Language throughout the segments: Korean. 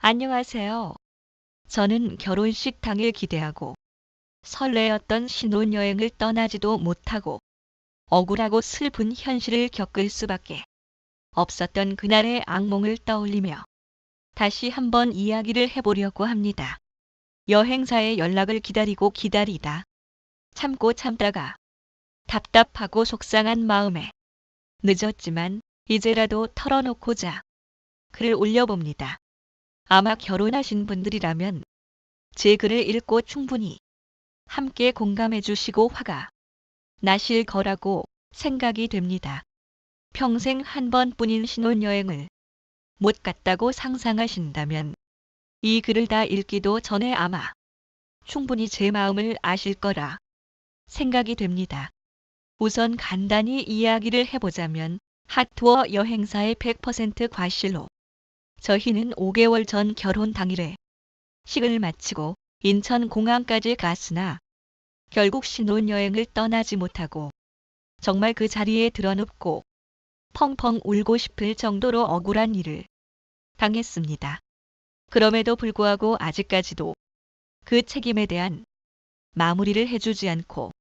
안녕하세요. 저는 결혼식 당일 기대하고 설레었던 신혼여행을 떠나지도 못하고 억울하고 슬픈 현실을 겪을 수밖에 없었던 그날의 악몽을 떠올리며 다시 한번 이야기를 해보려고 합니다. 여행사의 연락을 기다리고 기다리다 참고 참다가 답답하고 속상한 마음에 늦었지만 이제라도 털어놓고자 글을 올려봅니다. 아마 결혼하신 분들이라면 제 글을 읽고 충분히 함께 공감해 주시고 화가 나실 거라고 생각이 됩니다. 평생 한 번뿐인 신혼여행을 못 갔다고 상상하신다면 이 글을 다 읽기도 전에 아마 충분히 제 마음을 아실 거라 생각이 됩니다. 우선 간단히 이야기를 해보자면 핫투어 여행사의 100% 과실로 저희는 5개월 전 결혼 당일에 식을 마치고 인천공항까지 갔으나 결국 신혼여행을 떠나지 못하고 정말 그 자리에 드러눕고 펑펑 울고 싶을 정도로 억울한 일을 당했습니다. 그럼에도 불구하고 아직까지도 그 책임에 대한 마무리를 해주지 않고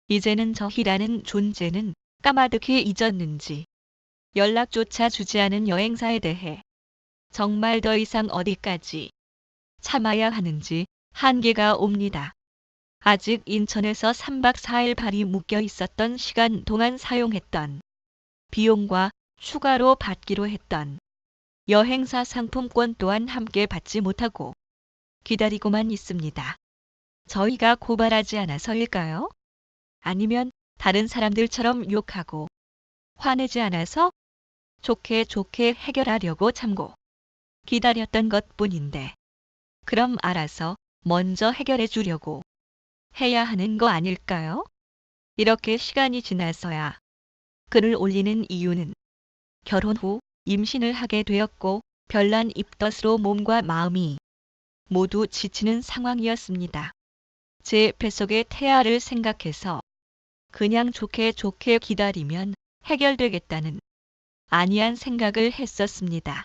이제는 저희라는 존재는 까마득히 잊었는지 연락조차 주지 않은 여행사에 대해 정말 더 이상 어디까지 참아야 하는지 한계가 옵니다. 아직 인천에서 3박 4일 발이 묶여 있었던 시간 동안 사용했던 비용과 추가로 받기로 했던 여행사 상품권 또한 함께 받지 못하고 기다리고만 있습니다. 저희가 고발하지 않아서일까요? 아니면 다른 사람들처럼 욕하고 화내지 않아서 좋게 좋게 해결하려고 참고 기다렸던 것뿐인데 그럼 알아서 먼저 해결해 주려고 해야 하는 거 아닐까요? 이렇게 시간이 지나서야 글을 올리는 이유는 결혼 후 임신을 하게 되었고 별난 입덧으로 몸과 마음이 모두 지치는 상황이었습니다. 제 뱃속의 태아를 생각해서 그냥 좋게 좋게 기다리면 해결되겠다는 안이한 생각을 했었습니다.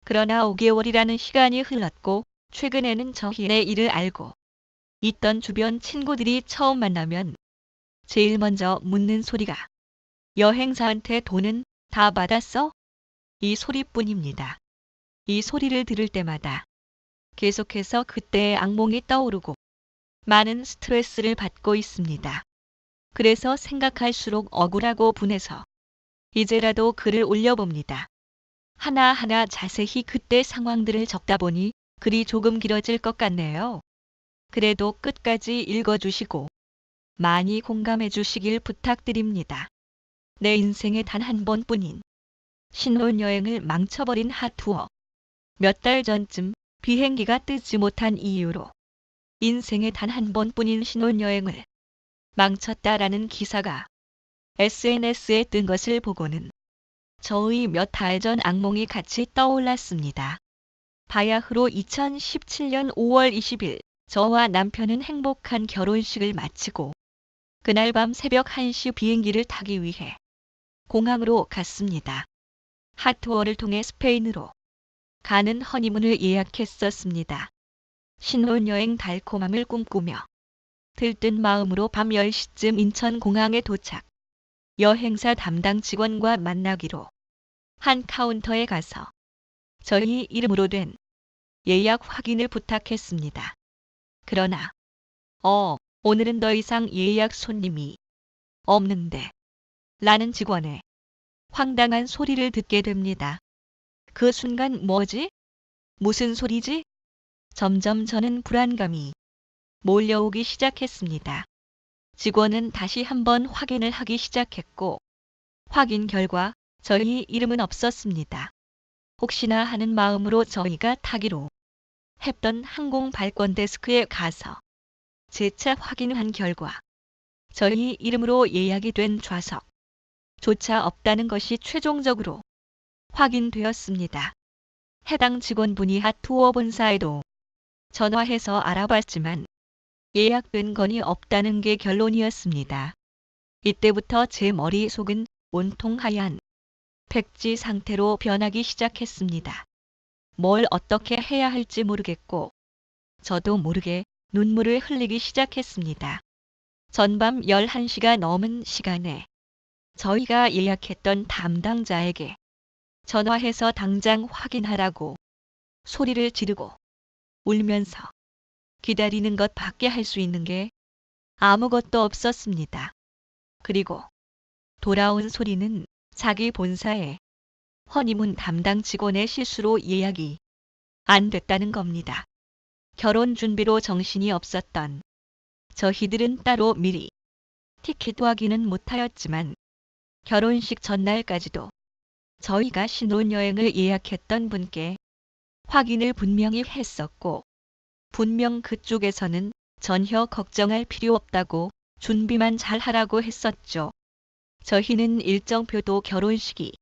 그러나 5개월이라는 시간이 흘렀고 최근에는 저희의 일을 알고 있던 주변 친구들이 처음 만나면 제일 먼저 묻는 소리가 여행사한테 돈은 다 받았어? 이 소리뿐입니다. 이 소리를 들을 때마다 계속해서 그때의 악몽이 떠오르고 많은 스트레스를 받고 있습니다. 그래서 생각할수록 억울하고 분해서 이제라도 글을 올려봅니다. 하나하나 자세히 그때 상황들을 적다 보니 글이 조금 길어질 것 같네요. 그래도 끝까지 읽어주시고 많이 공감해 주시길 부탁드립니다. 내 인생에 단 한 번뿐인 신혼여행을 망쳐버린 핫투어. 몇 달 전쯤 비행기가 뜨지 못한 이유로 인생에 단 한 번뿐인 신혼여행을 망쳤다라는 기사가 SNS에 뜬 것을 보고는 저의 몇 달 전 악몽이 같이 떠올랐습니다. 바야흐로 2017년 5월 20일 저와 남편은 행복한 결혼식을 마치고 그날 밤 새벽 1시 비행기를 타기 위해 공항으로 갔습니다. 핫투어를 통해 스페인으로 가는 허니문을 예약했었습니다. 신혼여행 달콤함을 꿈꾸며 들뜬 마음으로 밤 10시쯤 인천공항에 도착. 여행사 담당 직원과 만나기로 한 카운터에 가서 저희 이름으로 된 예약 확인을 부탁했습니다. 그러나 오늘은 더 이상 예약 손님이 없는데 라는 직원의 황당한 소리를 듣게 됩니다. 그 순간 뭐지? 무슨 소리지? 점점 저는 불안감이 몰려오기 시작했습니다. 직원은 다시 한번 확인을 하기 시작했고 확인 결과 저희 이름은 없었습니다. 혹시나 하는 마음으로 저희가 타기로 했던 항공 발권 데스크에 가서 재차 확인한 결과 저희 이름으로 예약이 된 좌석조차 없다는 것이 최종적으로 확인되었습니다. 해당 직원분이 핫투어 본사에도 전화해서 알아봤지만 예약된 건이 없다는 게 결론이었습니다. 이때부터 제 머릿속은 온통 하얀 백지 상태로 변하기 시작했습니다. 뭘 어떻게 해야 할지 모르겠고 저도 모르게 눈물을 흘리기 시작했습니다. 전밤 11시가 넘은 시간에 저희가 예약했던 담당자에게 전화해서 당장 확인하라고 소리를 지르고 울면서 기다리는 것밖에 할 수 있는 게 아무것도 없었습니다. 그리고 돌아온 소리는 자기 본사에 허니문 담당 직원의 실수로 예약이 안 됐다는 겁니다. 결혼 준비로 정신이 없었던 저희들은 따로 미리 티켓 확인은 못하였지만 결혼식 전날까지도 저희가 신혼여행을 예약했던 분께 확인을 분명히 했었고 분명 그쪽에서는 전혀 걱정할 필요 없다고 준비만 잘 하라고 했었죠. 저희는 일정표도 결혼식이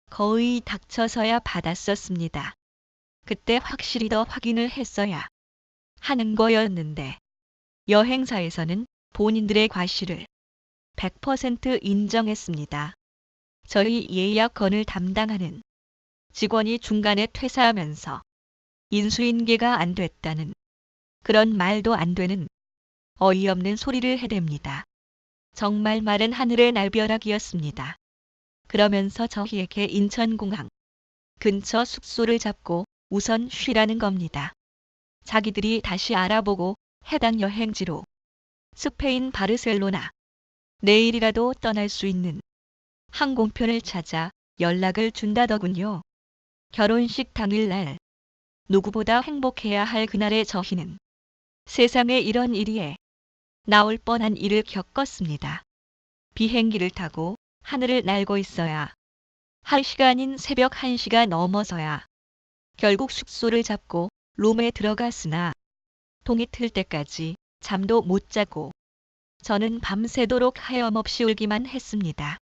거의 닥쳐서야 받았었습니다. 그때 확실히 더 확인을 했어야 하는 거였는데 여행사에서는 본인들의 과실을 100% 인정했습니다. 저희 예약건을 담당하는 직원이 중간에 퇴사하면서 인수인계가 안 됐다는 그런 말도 안 되는 어이없는 소리를 해댑니다. 정말 마른 하늘의 날벼락이었습니다. 그러면서 저희에게 인천공항 근처 숙소를 잡고 우선 쉬라는 겁니다. 자기들이 다시 알아보고 해당 여행지로 스페인 바르셀로나 내일이라도 떠날 수 있는 항공편을 찾아 연락을 준다더군요. 결혼식 당일날 누구보다 행복해야 할 그날의 저희는 세상에 이런 일이 나올 뻔한 일을 겪었습니다. 비행기를 타고 하늘을 날고 있어야 할 시간인 새벽 1시가 넘어서야 결국 숙소를 잡고 룸에 들어갔으나 동이 틀 때까지 잠도 못 자고 저는 밤새도록 하염없이 울기만 했습니다.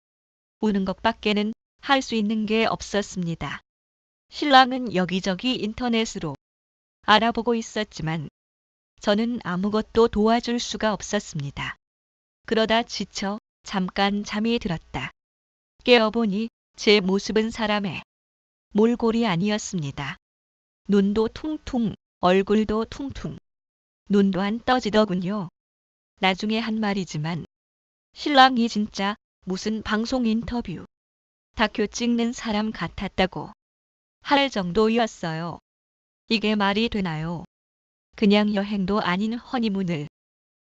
우는 것밖에는 할 수 있는 게 없었습니다. 신랑은 여기저기 인터넷으로 알아보고 있었지만 저는 아무것도 도와줄 수가 없었습니다. 그러다 지쳐 잠깐 잠이 들었다. 깨어보니 제 모습은 사람의 몰골이 아니었습니다. 눈도 퉁퉁, 얼굴도 퉁퉁, 눈도 안 떠지더군요. 나중에 한 말이지만 신랑이 진짜 무슨 방송 인터뷰, 다큐 찍는 사람 같았다고 할 정도였어요. 이게 말이 되나요? 그냥 여행도 아닌 허니문을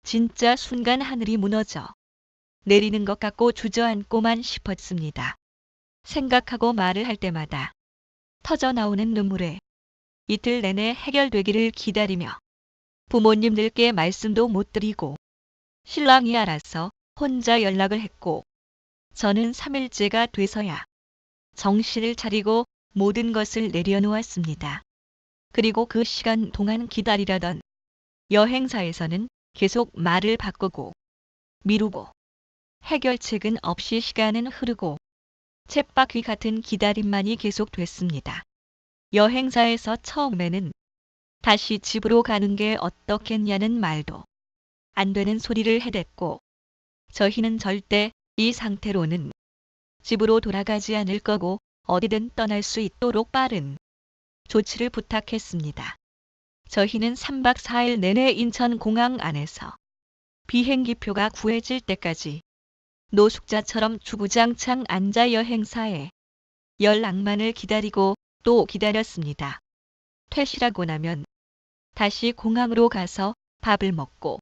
진짜 순간 하늘이 무너져 내리는 것 같고 주저앉고만 싶었습니다. 생각하고 말을 할 때마다 터져나오는 눈물에 이틀 내내 해결되기를 기다리며 부모님들께 말씀도 못 드리고 신랑이 알아서 혼자 연락을 했고 저는 3일째가 돼서야 정신을 차리고 모든 것을 내려놓았습니다. 그리고 그 시간 동안 기다리려던 여행사에서는 계속 말을 바꾸고 미루고 해결책은 없이 시간은 흐르고 쳇바퀴 같은 기다림만이 계속됐습니다. 여행사에서 처음에는 다시 집으로 가는 게 어떻겠냐는 말도 안 되는 소리를 해댔고 저희는 절대 이 상태로는 집으로 돌아가지 않을 거고 어디든 떠날 수 있도록 빠른 조치를 부탁했습니다. 저희는 3박 4일 내내 인천공항 안에서 비행기표가 구해질 때까지 노숙자처럼 주구장창 앉아 여행사에 연락만을 기다리고 또 기다렸습니다. 퇴실하고 나면 다시 공항으로 가서 밥을 먹고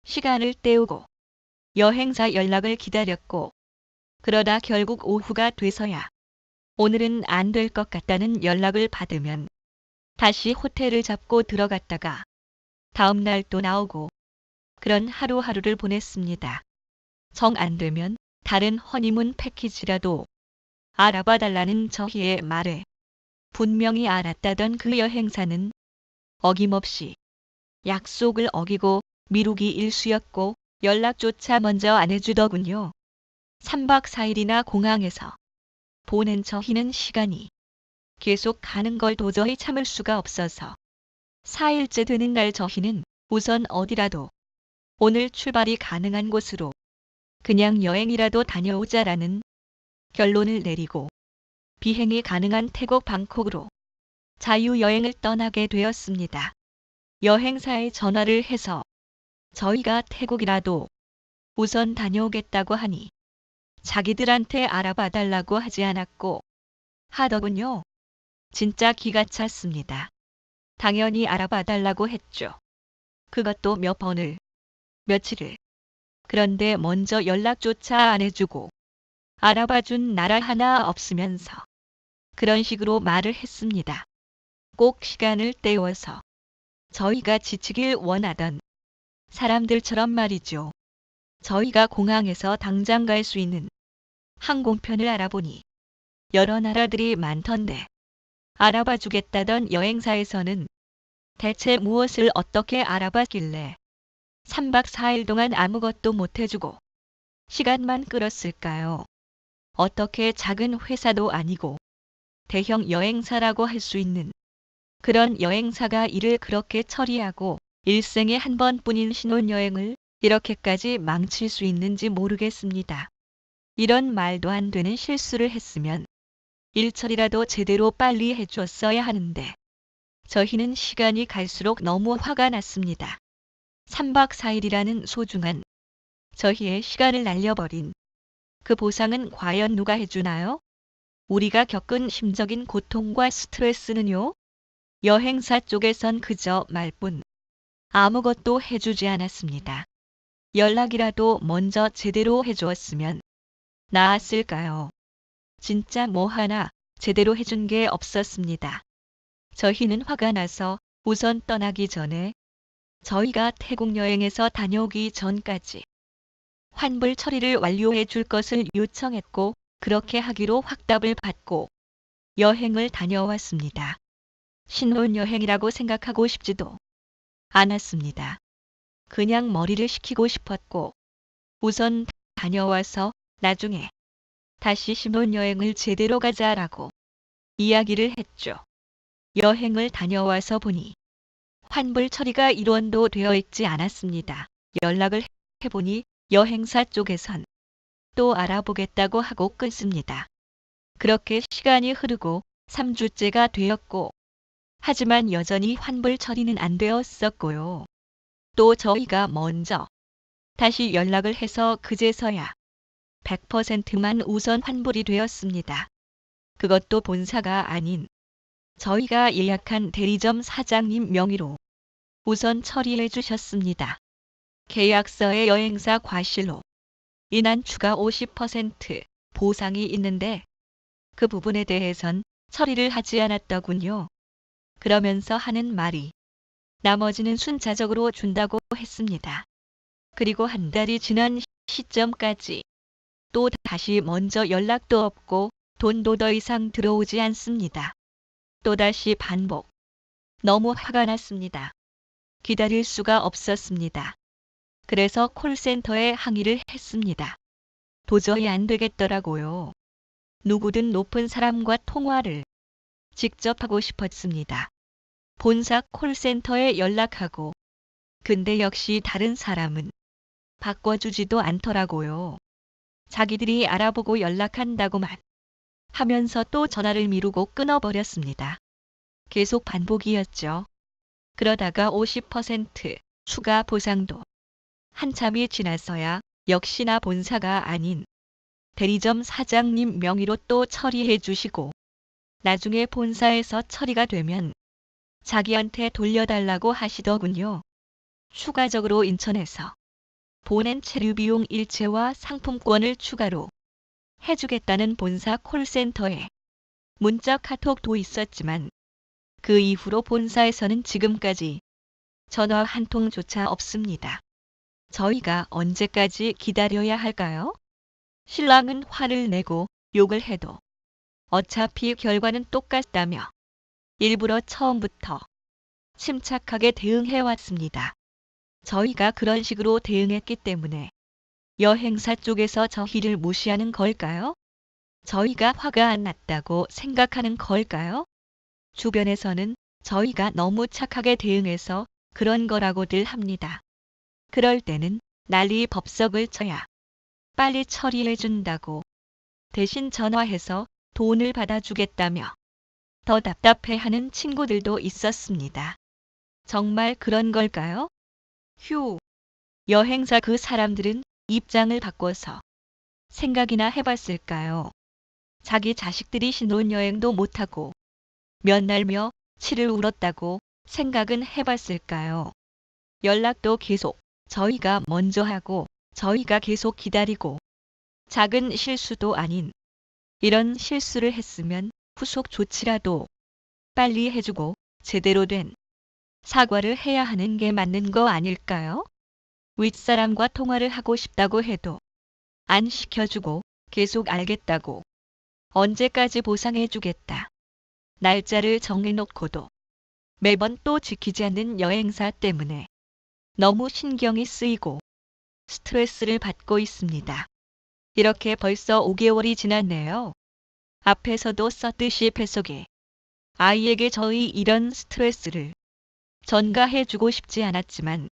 시간을 때우고 여행사 연락을 기다렸고 그러다 결국 오후가 돼서야 오늘은 안 될 것 같다는 연락을 받으면 다시 호텔을 잡고 들어갔다가 다음 날 또 나오고 그런 하루하루를 보냈습니다. 정 안 되면 다른 허니문 패키지라도 알아봐 달라는 저희의 말에 분명히 알았다던 그 여행사는 어김없이 약속을 어기고 미루기 일쑤였고 연락조차 먼저 안 해주더군요. 3박 4일이나 공항에서 보낸 저희는 시간이 계속 가는 걸 도저히 참을 수가 없어서 4일째 되는 날 저희는 우선 어디라도 오늘 출발이 가능한 곳으로 그냥 여행이라도 다녀오자라는 결론을 내리고 비행이 가능한 태국 방콕으로 자유여행을 떠나게 되었습니다. 여행사에 전화를 해서 저희가 태국이라도 우선 다녀오겠다고 하니 자기들한테 알아봐 달라고 하지 않았고 하더군요. 진짜 기가 찼습니다. 당연히 알아봐 달라고 했죠. 그것도 몇 번을, 며칠을. 그런데 먼저 연락조차 안 해주고 알아봐준 나라 하나 없으면서 그런 식으로 말을 했습니다. 꼭 시간을 때워서 저희가 지치길 원하던 사람들처럼 말이죠. 저희가 공항에서 당장 갈 수 있는 항공편을 알아보니 여러 나라들이 많던데 알아봐 주겠다던 여행사에서는 대체 무엇을 어떻게 알아봤길래 3박 4일 동안 아무것도 못 해주고 시간만 끌었을까요? 어떻게 작은 회사도 아니고 대형 여행사라고 할 수 있는 그런 여행사가 일을 그렇게 처리하고 일생에 한 번뿐인 신혼여행을 이렇게까지 망칠 수 있는지 모르겠습니다. 이런 말도 안 되는 실수를 했으면 일처리라도 제대로 빨리 해줬어야 하는데 저희는 시간이 갈수록 너무 화가 났습니다. 3박 4일이라는 소중한 저희의 시간을 날려버린 그 보상은 과연 누가 해주나요? 우리가 겪은 심적인 고통과 스트레스는요? 여행사 쪽에선 그저 말뿐 아무것도 해주지 않았습니다. 연락이라도 먼저 제대로 해주었으면 나았을까요? 진짜 뭐 하나 제대로 해준 게 없었습니다. 저희는 화가 나서 우선 떠나기 전에 저희가 태국 여행에서 다녀오기 전까지 환불 처리를 완료해 줄 것을 요청했고 그렇게 하기로 확답을 받고 여행을 다녀왔습니다. 신혼여행이라고 생각하고 싶지도 않았습니다. 그냥 머리를 식히고 싶었고 우선 다녀와서 나중에 다시 신혼여행을 제대로 가자라고 이야기를 했죠. 여행을 다녀와서 보니 환불 처리가 일원도 되어 있지 않았습니다. 연락을 해보니 여행사 쪽에선 또 알아보겠다고 하고 끊습니다. 그렇게 시간이 흐르고 3주째가 되었고 하지만 여전히 환불 처리는 안 되었었고요. 또 저희가 먼저 다시 연락을 해서 그제서야 100%만 우선 환불이 되었습니다. 그것도 본사가 아닌 저희가 예약한 대리점 사장님 명의로 우선 처리해 주셨습니다. 계약서에 여행사 과실로 인한 추가 50% 보상이 있는데 그 부분에 대해선 처리를 하지 않았더군요. 그러면서 하는 말이 나머지는 순차적으로 준다고 했습니다. 그리고 한 달이 지난 시점까지 또 다시 먼저 연락도 없고 돈도 더 이상 들어오지 않습니다. 또다시 반복. 너무 화가 났습니다. 기다릴 수가 없었습니다. 그래서 콜센터에 항의를 했습니다. 도저히 안 되겠더라고요. 누구든 높은 사람과 통화를 직접 하고 싶었습니다. 본사 콜센터에 연락하고 근데 역시 다른 사람은 바꿔주지도 않더라고요. 자기들이 알아보고 연락한다고만 하면서 또 전화를 미루고 끊어버렸습니다. 계속 반복이었죠. 그러다가 50% 추가 보상도 한참이 지나서야 역시나 본사가 아닌 대리점 사장님 명의로 또 처리해 주시고 나중에 본사에서 처리가 되면 자기한테 돌려달라고 하시더군요. 추가적으로 인천에서 보낸 체류 비용 일체와 상품권을 추가로 해주겠다는 본사 콜센터에 문자 카톡도 있었지만 그 이후로 본사에서는 지금까지 전화 한 통조차 없습니다. 저희가 언제까지 기다려야 할까요? 신랑은 화를 내고 욕을 해도 어차피 결과는 똑같다며 일부러 처음부터 침착하게 대응해왔습니다. 저희가 그런 식으로 대응했기 때문에 여행사 쪽에서 저희를 무시하는 걸까요? 저희가 화가 안 났다고 생각하는 걸까요? 주변에서는 저희가 너무 착하게 대응해서 그런 거라고들 합니다. 그럴 때는 난리 법석을 쳐야 빨리 처리해준다고 대신 전화해서 돈을 받아주겠다며 더 답답해하는 친구들도 있었습니다. 정말 그런 걸까요? 휴, 여행사 그 사람들은 입장을 바꿔서 생각이나 해봤을까요? 자기 자식들이 신혼여행도 못하고 몇 날 며칠을 울었다고 생각은 해봤을까요? 연락도 계속 저희가 먼저 하고 저희가 계속 기다리고 작은 실수도 아닌 이런 실수를 했으면 후속 조치라도 빨리 해주고 제대로 된 사과를 해야 하는 게 맞는 거 아닐까요? 윗사람과 통화를 하고 싶다고 해도 안 시켜주고 계속 알겠다고 언제까지 보상해주겠다. 날짜를 정해놓고도 매번 또 지키지 않는 여행사 때문에 너무 신경이 쓰이고 스트레스를 받고 있습니다. 이렇게 벌써 5개월이 지났네요. 앞에서도 썼듯이 뱃속에 아이에게 저희 이런 스트레스를 전가해주고 싶지 않았지만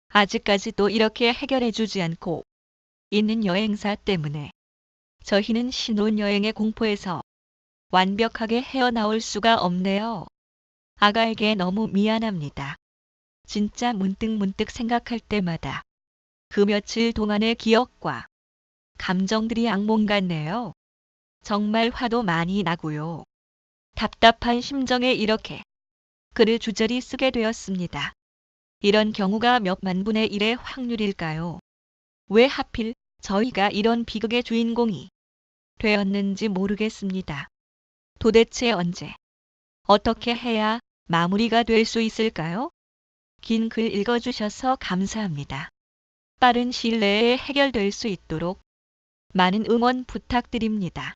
아직까지도 이렇게 해결해주지 않고 있는 여행사 때문에 저희는 신혼여행의 공포에서 완벽하게 헤어나올 수가 없네요. 아가에게 너무 미안합니다. 진짜 문득문득 생각할 때마다 그 며칠 동안의 기억과 감정들이 악몽 같네요. 정말 화도 많이 나고요. 답답한 심정에 이렇게 글을 주저리 쓰게 되었습니다. 이런 경우가 몇만 분의 1의 확률일까요? 왜 하필 저희가 이런 비극의 주인공이 되었는지 모르겠습니다. 도대체 언제, 어떻게 해야 마무리가 될 수 있을까요? 긴 글 읽어주셔서 감사합니다. 빠른 시일 내에 해결될 수 있도록 많은 응원 부탁드립니다.